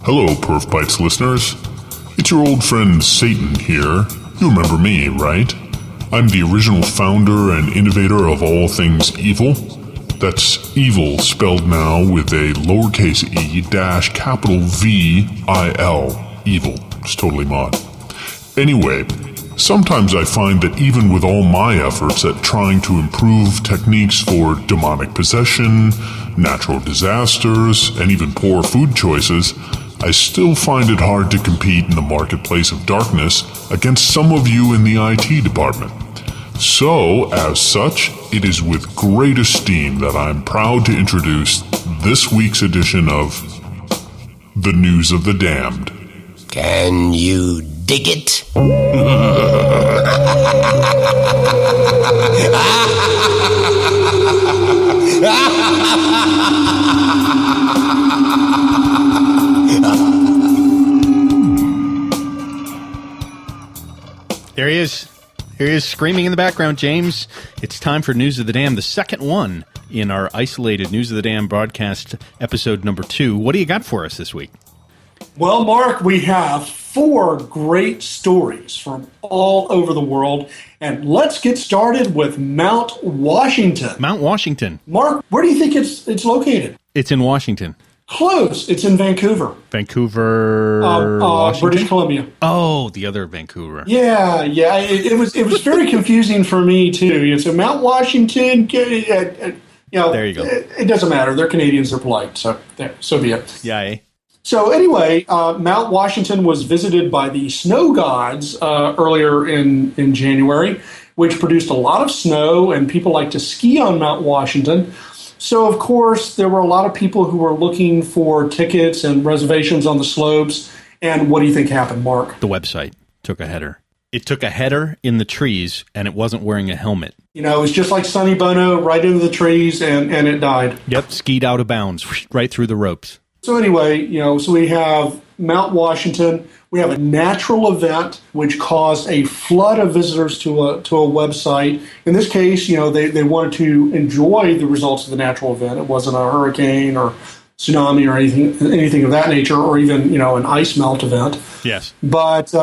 Hello, PerfBytes listeners. It's your old friend Satan here. You remember me, right? I'm the original founder and innovator of all things evil. That's evil spelled now with a lowercase e dash capital V-I-L. Evil. It's totally mod. Anyway, sometimes I find that even with all my efforts at trying to improve techniques for demonic possession, natural disasters, and even poor food choices, I still find it hard to compete in the marketplace of darkness against some of you in the IT department. So, as such, it is with great esteem that I'm proud to introduce this week's edition of The News of the Damned. Can you dig it? There he is. Here he is screaming in the background, James. It's time for News of the Damned, the second one in our isolated News of the Damned broadcast, episode number 2. What do you got for us this week? Well, Mark, we have 4 great stories from all over the world. And let's get started with Mount Washington. Mount Washington. Mark, where do you think it's located? It's in Washington. Close. It's in Vancouver. Vancouver, Washington? British Columbia. Oh, the other Vancouver. Yeah. It was very confusing for me too. So Mount Washington, there you go. It doesn't matter. They're Canadians. They're polite. So be it. Yeah. Eh? So anyway, Mount Washington was visited by the snow gods earlier in January, which produced a lot of snow, and people like to ski on Mount Washington. So, of course, there were a lot of people who were looking for tickets and reservations on the slopes. And what do you think happened, Mark? The website took a header. It took a header in the trees, and it wasn't wearing a helmet. It was just like Sonny Bono, right into the trees, and it died. Yep, skied out of bounds, right through the ropes. So anyway, so we have Mount Washington. We have a natural event which caused a flood of visitors to a website. In this case, they wanted to enjoy the results of the natural event. It wasn't a hurricane or tsunami or anything of that nature, or even an ice melt event. Yes. But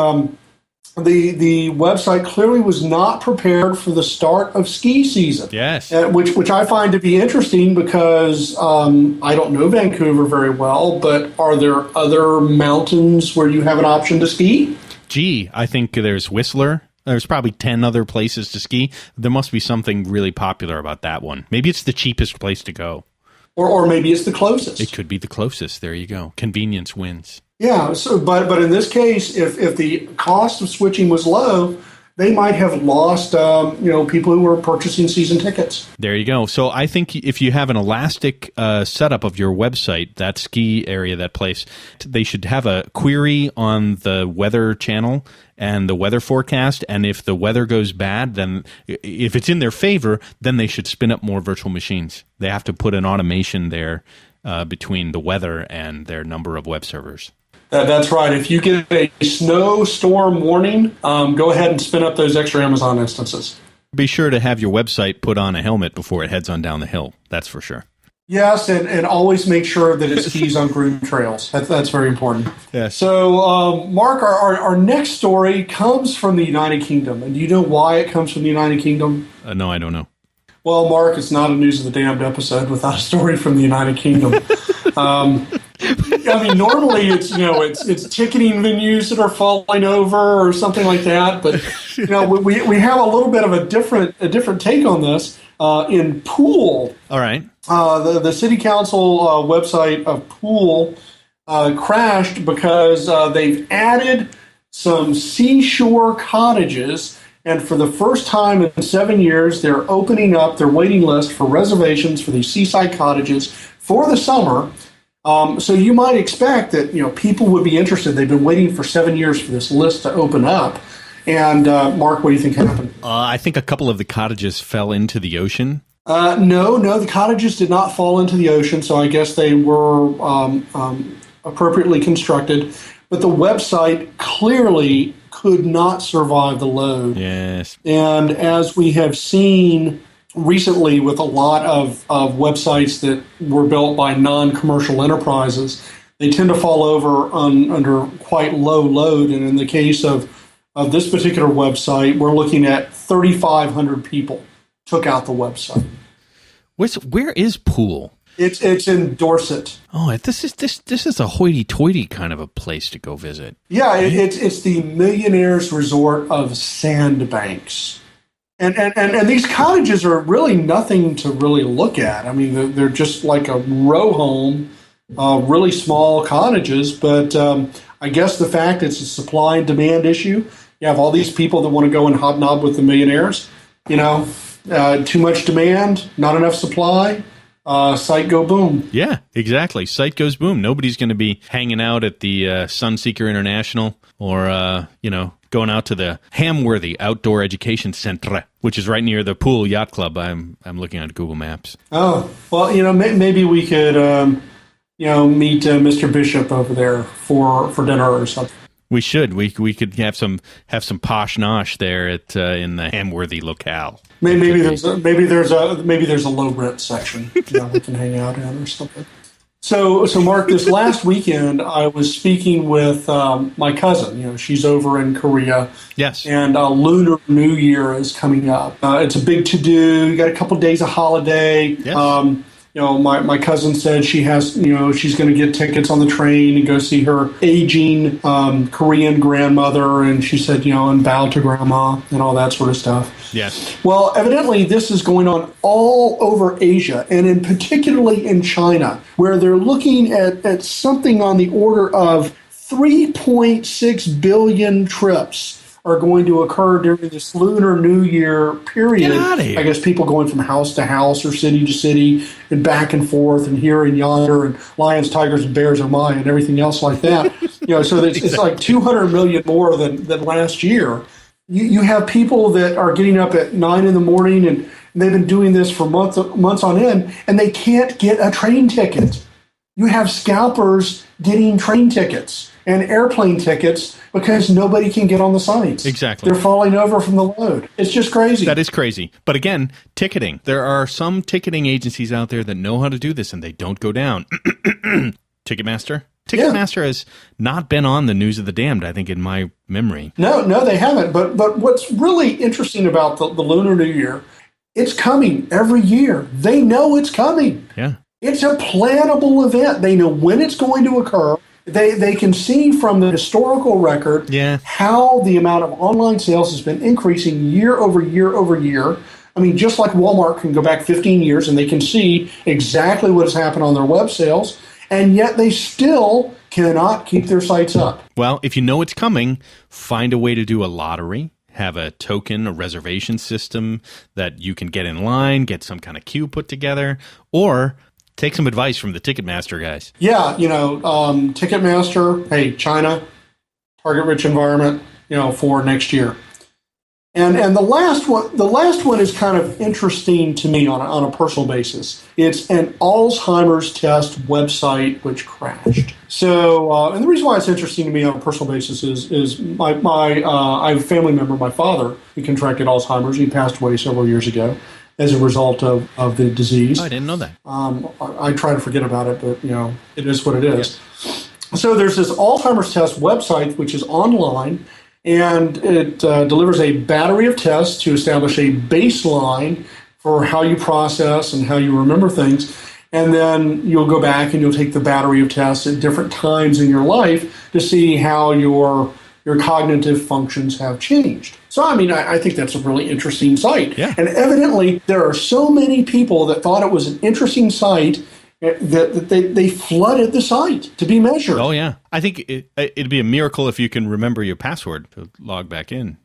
the website clearly was not prepared for the start of ski season. Yes. Which I find to be interesting because I don't know Vancouver very well, but are there other mountains where you have an option to ski? Gee, I think there's Whistler. There's probably 10 other places to ski. There must be something really popular about that one. Maybe it's the cheapest place to go. Or maybe it's the closest. It could be the closest. There you go. Convenience wins. Yeah, but in this case, if the cost of switching was low, they might have lost people who were purchasing season tickets. There you go. So I think if you have an elastic setup of your website, that ski area, that place, they should have a query on the weather channel and the weather forecast. And if the weather goes bad, then if it's in their favor, then they should spin up more virtual machines. They have to put an automation there between the weather and their number of web servers. That's right. If you get a snowstorm warning, go ahead and spin up those extra Amazon instances. Be sure to have your website put on a helmet before it heads on down the hill. That's for sure. Yes, and always make sure that it skis on groomed trails. That's very important. Yes. So, Mark, our next story comes from the United Kingdom. And do you know why it comes from the United Kingdom? No, I don't know. Well, Mark, it's not a News of the Damned episode without a story from the United Kingdom. Normally it's ticketing venues that are falling over or something like that. But we have a little bit of a different take on this in Poole. All right. The city council website of Poole crashed because they've added some seashore cottages. And for the first time in 7 years, they're opening up their waiting list for reservations for these seaside cottages for the summer. So you might expect that people would be interested. They've been waiting for 7 years for this list to open up. And Mark, what do you think happened? I think a couple of the cottages fell into the ocean. No, the cottages did not fall into the ocean. So I guess they were appropriately constructed. But the website clearly could not survive the load. Yes. And as we have seen recently with a lot of websites that were built by non-commercial enterprises, they tend to fall over under quite low load. And in the case of this particular website, we're looking at 3,500 people took out the website. Where is Pool? It's in Dorset. Oh, this is a hoity-toity kind of a place to go visit. Yeah, it's the millionaire's resort of Sandbanks. And these cottages are really nothing to really look at. I mean, they're just like a row home, really small cottages. But I guess the fact it's a supply and demand issue. You have all these people that want to go and hobnob with the millionaires. Too much demand, not enough supply. Site go boom. Yeah, exactly. Site goes boom. Nobody's going to be hanging out at the Sunseeker International or, going out to the Hamworthy Outdoor Education Center, which is right near the Pool Yacht Club. I'm looking at Google Maps. Oh, well, maybe we could, meet Mr. Bishop over there for dinner or something. We should. We could have some posh nosh there in the Hamworthy locale. Maybe there's a low rent section we can hang out in or something. So Mark, this last weekend I was speaking with my cousin. She's over in Korea. Yes. And Lunar New Year is coming up. It's a big to do. You got a couple days of holiday. Yes. My cousin said she has, she's going to get tickets on the train and go see her aging Korean grandmother. And she said, and bow to grandma and all that sort of stuff. Yes. Well, evidently this is going on all over Asia and particularly in China, where they're looking at something on the order of 3.6 billion trips are going to occur during this Lunar New Year period. Get out of here. I guess people going from house to house or city to city and back and forth and here and yonder and lions, tigers, and bears, oh my, and everything else like that. So it's like 200 million more than last year. You have people that are getting up at 9 in the morning and they've been doing this for months on end and they can't get a train ticket. You have scalpers getting train tickets and airplane tickets because nobody can get on the sites. Exactly. They're falling over from the load. It's just crazy. That is crazy. But again, ticketing. There are some ticketing agencies out there that know how to do this and they don't go down. Ticketmaster? Ticketmaster has not been on the News of the Damned, I think, in my memory. No, they haven't. But what's really interesting about the Lunar New Year, it's coming every year. They know it's coming. Yeah. It's a plannable event. They know when it's going to occur. They can see from the historical record how the amount of online sales has been increasing year over year over year. I mean, just like Walmart can go back 15 years and they can see exactly what has happened on their web sales, and yet they still cannot keep their sites up. Well, if you know it's coming, find a way to do a lottery. Have a token, a reservation system that you can get in line, get some kind of queue put together, or take some advice from the Ticketmaster guys. Yeah, Ticketmaster, hey, China, target-rich environment, for next year. And the last one is kind of interesting to me on a personal basis. It's an Alzheimer's test website which crashed. So, and the reason why it's interesting to me on a personal basis is I have a family member, my father, who contracted Alzheimer's. He passed away several years ago as a result of the disease. Oh, I didn't know that. I try to forget about it, but it is what it is. Yeah. So there's this Alzheimer's test website which is online. And it delivers a battery of tests to establish a baseline for how you process and how you remember things. And then you'll go back and you'll take the battery of tests at different times in your life to see how your cognitive functions have changed. So, I think that's a really interesting site. Yeah. And evidently, there are so many people that thought it was an interesting site that they flooded the site to be measured. Oh, yeah. I think it'd be a miracle if you can remember your password to log back in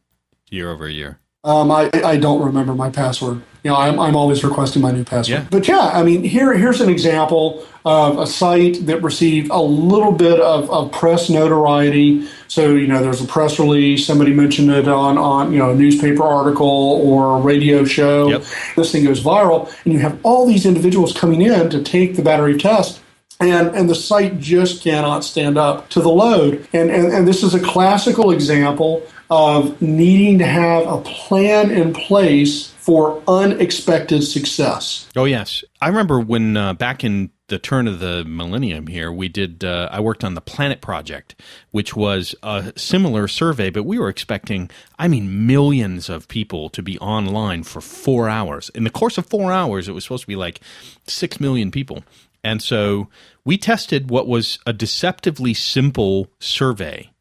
year over year. I don't remember my password. I'm always requesting my new password. Yeah. But here's an example of a site that received a little bit of press notoriety. So, there's a press release, somebody mentioned it on a newspaper article or a radio show. Yep. This thing goes viral, and you have all these individuals coming in to take the battery test. And the site just cannot stand up to the load. And this is a classical example of needing to have a plan in place for unexpected success. Oh, yes. I remember when back in the turn of the millennium here, we did. I worked on the Planet Project, which was a similar survey, but we were expecting, millions of people to be online for 4 hours. In the course of 4 hours, it was supposed to be like 6 million people. And so we tested what was a deceptively simple survey,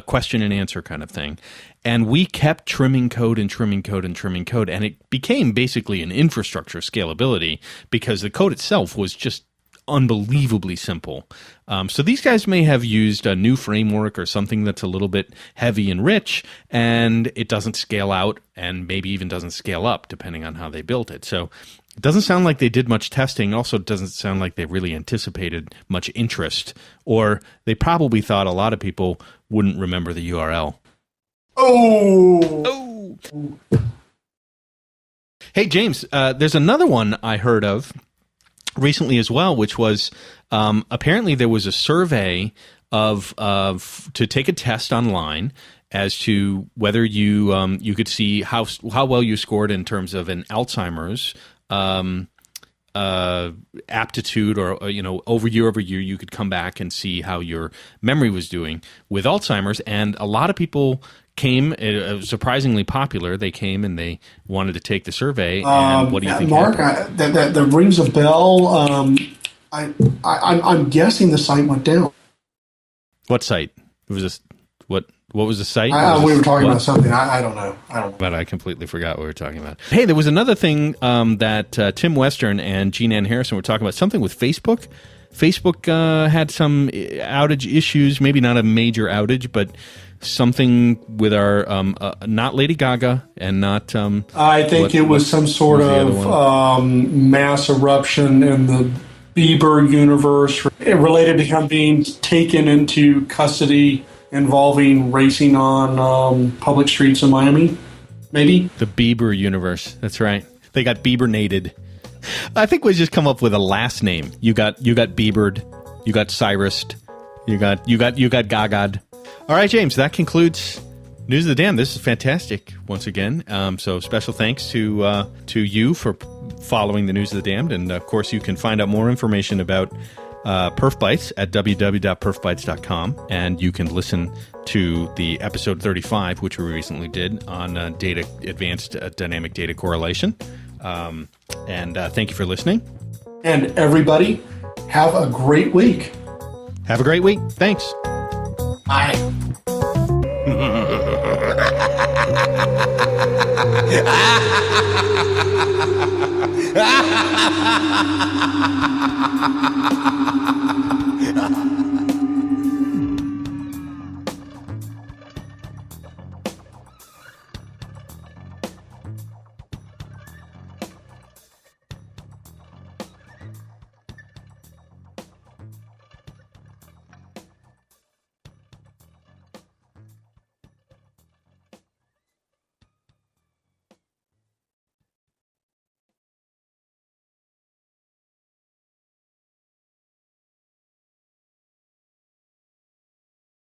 question and answer kind of thing. And we kept trimming code and trimming code and trimming code. And it became basically an infrastructure scalability because the code itself was just unbelievably simple. So these guys may have used a new framework or something that's a little bit heavy and rich, and it doesn't scale out and maybe even doesn't scale up depending on how they built it. So it doesn't sound like they did much testing. Also, it doesn't sound like they really anticipated much interest, or they probably thought a lot of people wouldn't remember the URL. Oh! Hey, James, there's another one I heard of recently as well, which was apparently there was a survey of to take a test online as to whether you could see how well you scored in terms of an Alzheimer's aptitude, or over year you could come back and see how your memory was doing with Alzheimer's. And a lot of people came, surprisingly popular. They came and they wanted to take the survey. And what do you think, Mark? That rings a bell. I'm guessing the site went down. What site? Was this what? What was the site? We were talking about something. I don't know. But I completely forgot what we were talking about. Hey, there was another thing that Tim Western and Jean Ann Harrison were talking about, something with Facebook. Facebook had some outage issues, maybe not a major outage, but something with our, not Lady Gaga and not... I think it was some sort of mass eruption in the Bieber universe related to him being taken into custody, involving racing on public streets in Miami, maybe? The Bieber universe, that's right. They got Biebernated. I think we just come up with a last name. You got Biebered, you got Cyrused, you got Gaga'd. All right, James, that concludes News of the Dam. This is fantastic once again. So special thanks to you for following the News of the Damned, and of course you can find out more information about PerfBytes at www.perfbytes.com, and you can listen to the episode 35, which we recently did on advanced dynamic data correlation. And thank you for listening. And everybody, have a great week. Have a great week. Thanks. Bye.